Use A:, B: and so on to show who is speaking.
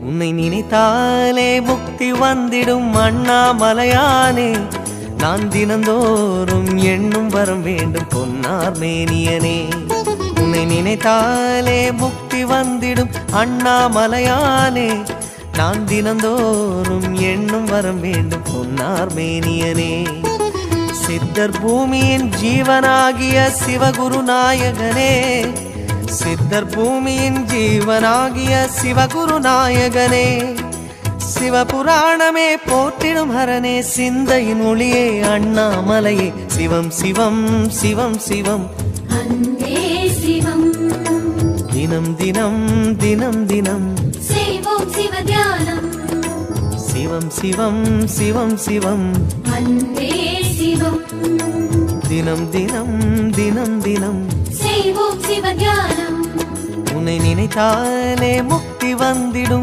A: உன்னை நினைத்தாலே முக்தி வந்திடும் அண்ணாமலையானே. நான் தினந்தோறும் எண்ணும் வரம் வேண்டும் பொன்னார் மேனியனே. உன்னை நினைத்தாலே முக்தி வந்திடும் அண்ணாமலையானே. நான் தினந்தோறும் எண்ணும் வரம் வேண்டும் பொன்னார் மேனியனே. சித்தர் பூமியின் ஜீவனாகிய சிவகுரு நாயகனே. சித்தர் பூமியின் ஜீவனாகிய சிவகுரு நாயகனே. சிவபுராணமே போற்றிடும் ஹரனே. சிந்தையின் ஒளியே அண்ணாமலையே. சிவம் சிவம் சிவம் சிவம்
B: அன்பே சிவம்.
A: தினம் தினம் தினம் தினம்
B: செய்வோம் சிவ தியானம்.
A: சிவம் சிவம் சிவம் சிவம்
B: அன்பே சிவம்.
A: தினம் தினம் தினம் தினம்
B: செய்வோம் சிவ தியானம்.
A: உன்னை நினைத்தாலே முக்தி வந்திடும்